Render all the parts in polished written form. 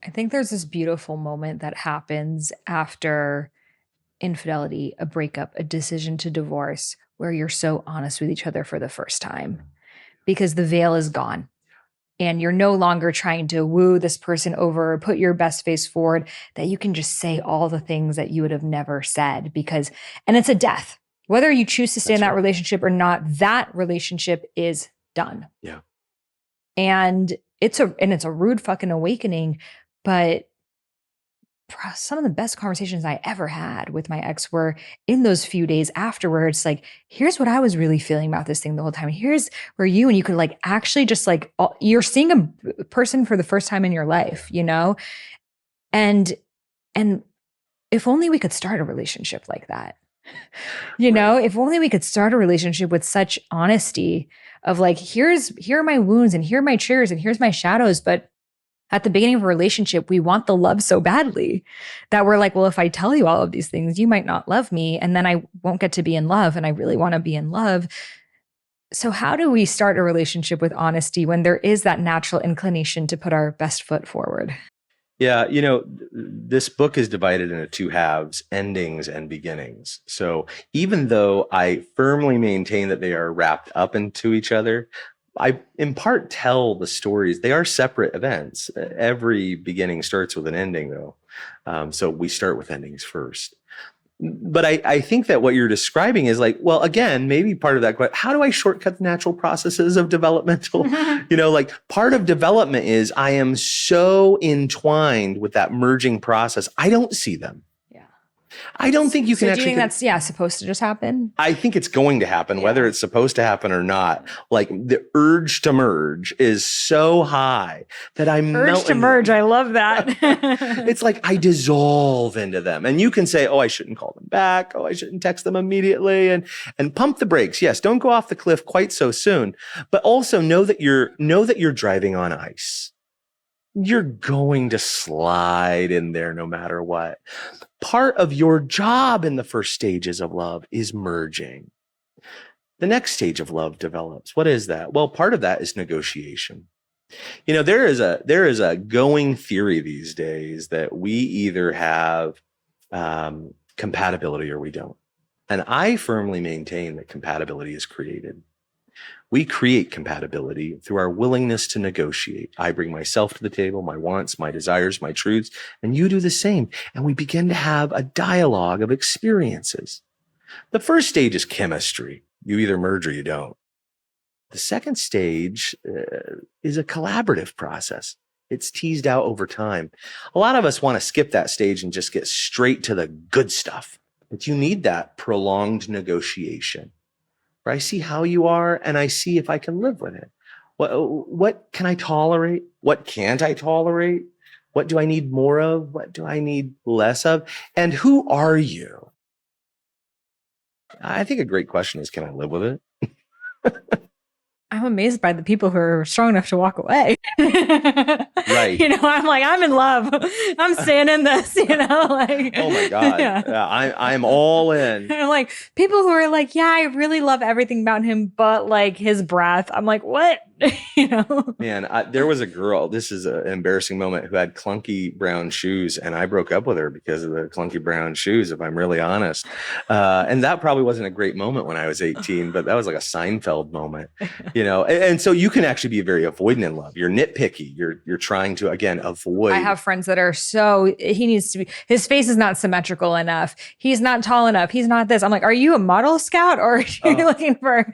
I think there's this beautiful moment that happens after infidelity, a breakup, a decision to divorce, where you're so honest with each other for the first time because the veil is gone. And you're no longer trying to woo this person over, put your best face forward, that you can just say all the things that you would have never said and it's a death. Whether you choose to stay in that relationship or not, that relationship is done. Yeah. And it's a rude fucking awakening, but some of the best conversations I ever had with my ex were in those few days afterwards. Like, here's what I was really feeling about this thing the whole time. Here's where and you could like actually just like, you're seeing a person for the first time in your life, And, and if only we could start a relationship like that, if only we could start a relationship with such honesty of like, here are my wounds and here are my triggers and here's my shadows. But at the beginning of a relationship, we want the love so badly that we're like, well, if I tell you all of these things, you might not love me. And then I won't get to be in love. And I really want to be in love. So how do we start a relationship with honesty when there is that natural inclination to put our best foot forward? Yeah, this book is divided into two halves, endings and beginnings. So even though I firmly maintain that they are wrapped up into each other, I in part tell the stories. They are separate events. Every beginning starts with an ending, though. So we start with endings first. But I think that what you're describing is like, well, again, maybe part of that, how do I shortcut the natural processes of developmental? Like part of development is I am so entwined with that merging process. I don't see them. I don't think you can actually. Do you think that's supposed to just happen? I think it's going to happen, whether it's supposed to happen or not. Like the urge to merge is so high that I'm urge to merge. I love that. It's like I dissolve into them, and you can say, "Oh, I shouldn't call them back. Oh, I shouldn't text them immediately," and pump the brakes. Yes, don't go off the cliff quite so soon, but also know that you're driving on ice. You're going to slide in there no matter what. Part of your job in the first stages of love is merging. The next stage of love develops. What is that? Well, part of that is negotiation. There is a going theory these days that we either have compatibility or we don't. And I firmly maintain that compatibility is created. We create compatibility through our willingness to negotiate. I bring myself to the table, my wants, my desires, my truths, and you do the same. And we begin to have a dialogue of experiences. The first stage is chemistry. You either merge or you don't. The second stage is a collaborative process. It's teased out over time. A lot of us want to skip that stage and just get straight to the good stuff. But you need that prolonged negotiation. Where I see how you are and I see if I can live with it. What can I tolerate? What can't I tolerate? What do I need more of? What do I need less of? And who are you? I think a great question is, can I live with it? I'm amazed by the people who are strong enough to walk away. Right. I'm like, I'm in love. I'm staying in this, like. Oh my God. Yeah, I'm all in. I'm like, people who are like, yeah, I really love everything about him, but like his breath. I'm like, what? Man, there was a girl, this is an embarrassing moment, who had clunky brown shoes, and I broke up with her because of the clunky brown shoes, if I'm really honest. And that probably wasn't a great moment when I was 18, but that was like a Seinfeld moment, and so you can actually be very avoidant in love. You're nitpicky. You're trying to, again, avoid. I have friends that are he needs to be, his face is not symmetrical enough. He's not tall enough. He's not this. I'm like, are you a model scout or are you looking for,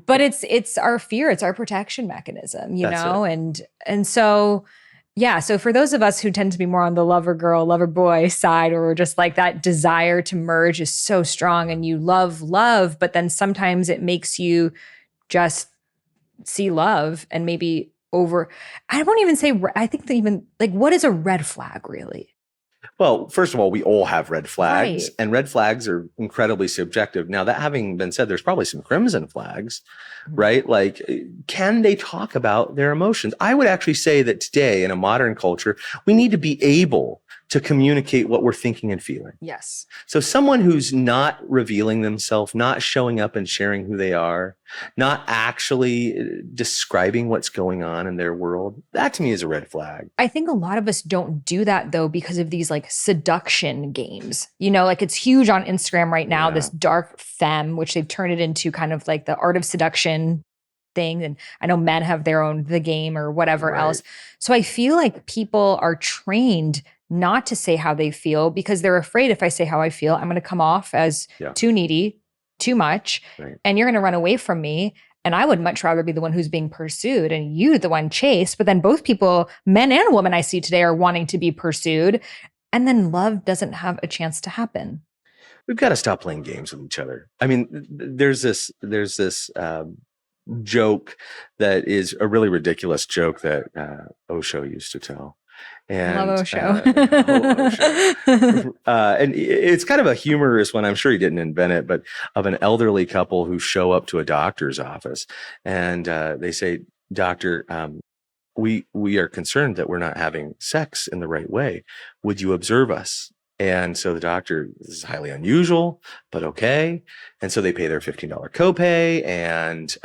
but it's our fear. It's our protection mechanism, and so, yeah. So for those of us who tend to be more on the lover girl, lover boy side, or just like that desire to merge is so strong and you love, but then sometimes it makes you just see love and maybe I won't even say, I think that even like, what is a red flag really? Well, first of all, we all have red flags, Right. and red flags are incredibly subjective. Now, that having been said, there's probably some crimson flags, Mhm. right? Like, can they talk about their emotions? I would actually say that today in a modern culture, we need to be able to communicate what we're thinking and feeling. Yes. So someone who's not revealing themselves, not showing up and sharing who they are, not actually describing what's going on in their world, that to me is a red flag. I think a lot of us don't do that though because of these like seduction games. You know, like it's huge on Instagram right now, Yeah. this dark femme, which they've turned it into kind of like the art of seduction thing. And I know men have their own The Game or whatever Right. else. So I feel like people are trained not to say how they feel because they're afraid if I say how I feel, I'm going to come off as Yeah. too needy, too much, Right. and you're going to run away from me. And I would much rather be the one who's being pursued and you the one chased. But then both people, men and women I see today, are wanting to be pursued. And then love doesn't have a chance to happen. We've got to stop playing games with each other. I mean, there's this joke that is a really ridiculous joke that Osho used to tell. And Love Osho. Osho. And it's kind of a humorous one. I'm sure he didn't invent it, but of an elderly couple who show up to a doctor's office and they say, "Doctor, we are concerned that we're not having sex in the right way. Would you observe us?" And so the doctor, this is highly unusual, but okay. And so they pay their $15 copay and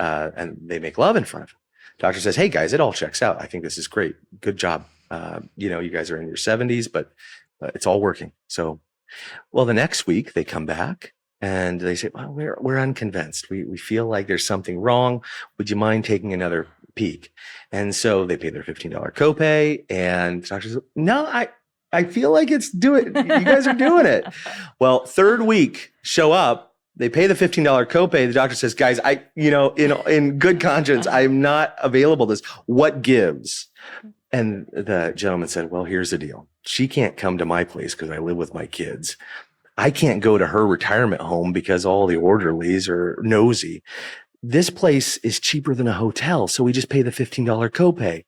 they make love in front of him. Doctor says, "Hey guys, it all checks out. I think this is great. Good job. You guys are in your 70s, but it's all working." So, well, the next week they come back and they say, "Well, we're unconvinced. We feel like there's something wrong. Would you mind taking another peek?" And so they pay their $15 copay, and the doctor says, "No, I feel like it's doing. You guys are doing it." Well, third week, show up. They pay the $15 copay. The doctor says, "Guys, in good conscience, I'm not available. This what gives?" And the gentleman said, "Well, here's the deal. She can't come to my place because I live with my kids. I can't go to her retirement home because all the orderlies are nosy. This place is cheaper than a hotel, so we just pay the $15 copay."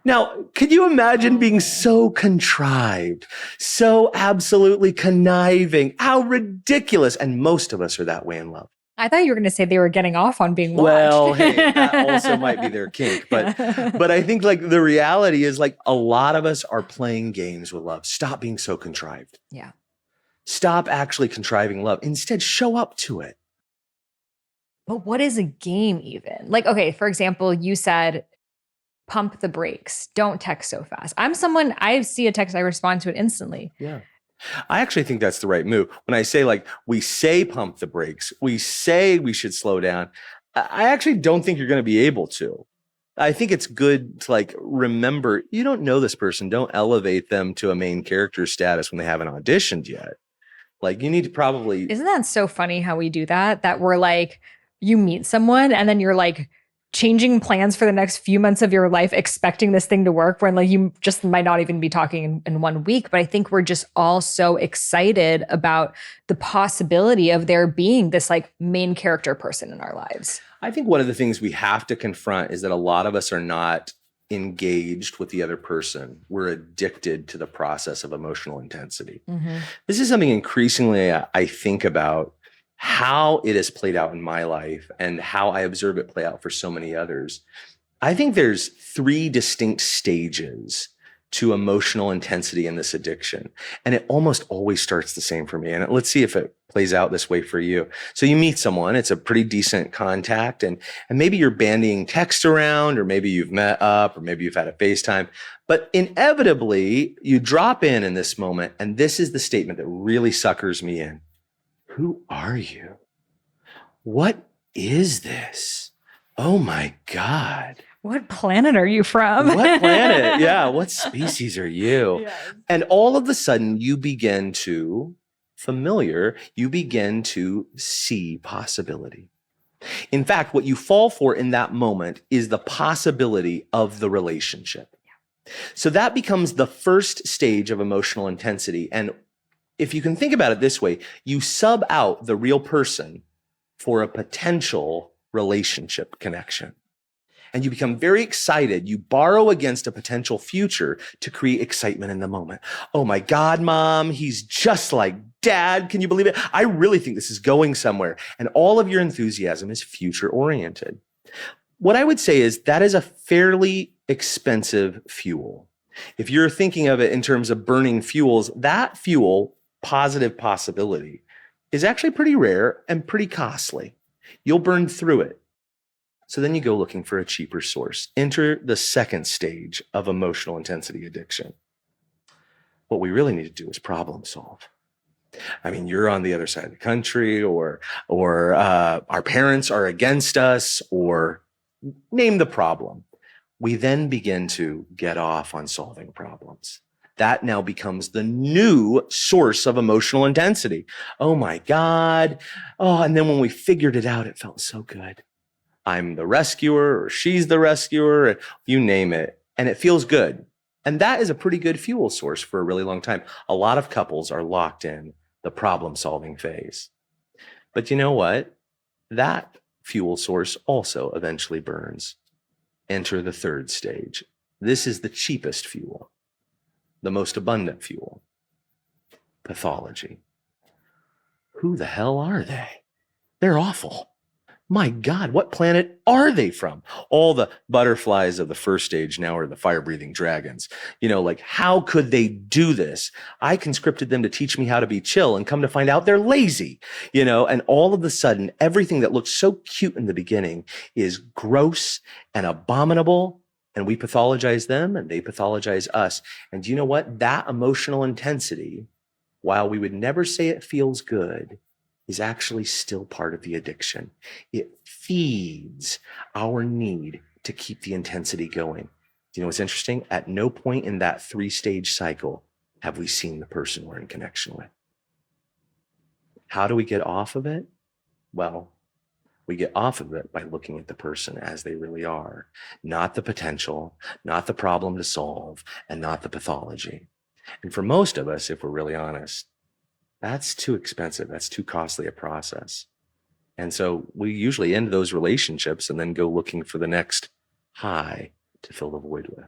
Now, could you imagine being so contrived, so absolutely conniving? How ridiculous. And most of us are that way in love. I thought you were going to say they were getting off on being watched. Well, hey, that also might be their kink. But I think like the reality is like a lot of us are playing games with love. Stop being so contrived. Yeah. Stop actually contriving love. Instead, show up to it. But what is a game even? Like, okay, for example, you said pump the brakes. Don't text so fast. I'm someone, I see a text, I respond to it instantly. Yeah. I actually think that's the right move. When I say like, we say pump the brakes, we say we should slow down. I actually don't think you're going to be able to. I think it's good to like, remember, you don't know this person. Don't elevate them to a main character status when they haven't auditioned yet. Like you need to probably. Isn't that so funny how we do that? That we're like, you meet someone and then you're like, changing plans for the next few months of your life, expecting this thing to work when like you just might not even be talking in 1 week. But I think we're just all so excited about the possibility of there being this like main character person in our lives. I think one of the things we have to confront is that a lot of us are not engaged with the other person. We're addicted to the process of emotional intensity. Mm-hmm. This is something increasingly I think about how it has played out in my life and how I observe it play out for so many others. I think there's 3 distinct stages to emotional intensity in this addiction. And it almost always starts the same for me. And let's see if it plays out this way for you. So you meet someone, it's a pretty decent contact, and maybe you're bandying text around, or maybe you've met up, or maybe you've had a FaceTime. But inevitably, you drop in this moment, and this is the statement that really suckers me in. Who are you? What is this? Oh my God. What planet are you from? What planet? Yeah. What species are you? Yes. And all of a sudden you begin to you begin to see possibility. In fact, what you fall for in that moment is the possibility of the relationship. Yeah. So that becomes the first stage of emotional intensity. And if you can think about it this way, you sub out the real person for a potential relationship connection. and you become very excited. You borrow against a potential future to create excitement in the moment. Oh my God, mom, he's just like dad. Can you believe it? I really think this is going somewhere. And all of your enthusiasm is future oriented. What I would say is that is a fairly expensive fuel. If you're thinking of it in terms of burning fuels, that fuel, positive possibility, is actually pretty rare and pretty costly. You'll burn through it. So then you go looking for a cheaper source. Enter the second stage of emotional intensity addiction. What we really need to do is problem solve. I mean, you're on the other side of the country, or our parents are against us, or name the problem. We then begin to get off on solving problems. That now becomes the new source of emotional intensity. Oh my God. Oh, and then when we figured it out, it felt so good. I'm the rescuer, or she's the rescuer, you name it. And it feels good. And that is a pretty good fuel source for a really long time. A lot of couples are locked in the problem solving phase. But you know what? That fuel source also eventually burns. Enter the third stage. This is the cheapest fuel, the most abundant fuel. Pathology. Who the hell are they? They're awful. My God, what planet are they from? All the butterflies of the first stage now are the fire-breathing dragons. Like, how could they do this? I conscripted them to teach me how to be chill, and come to find out they're lazy, and all of a sudden, everything that looked so cute in the beginning is gross and abominable, and we pathologize them and they pathologize us. And do you know what? That emotional intensity, while we would never say it feels good, is actually still part of the addiction. It feeds our need to keep the intensity going. Do you know what's interesting? At no point in that 3-stage cycle have we seen the person we're in connection with. How do we get off of it? Well, we get off of it by looking at the person as they really are, not the potential, not the problem to solve, and not the pathology. And for most of us, if we're really honest, that's too expensive. That's too costly a process. And so we usually end those relationships and then go looking for the next high to fill the void with.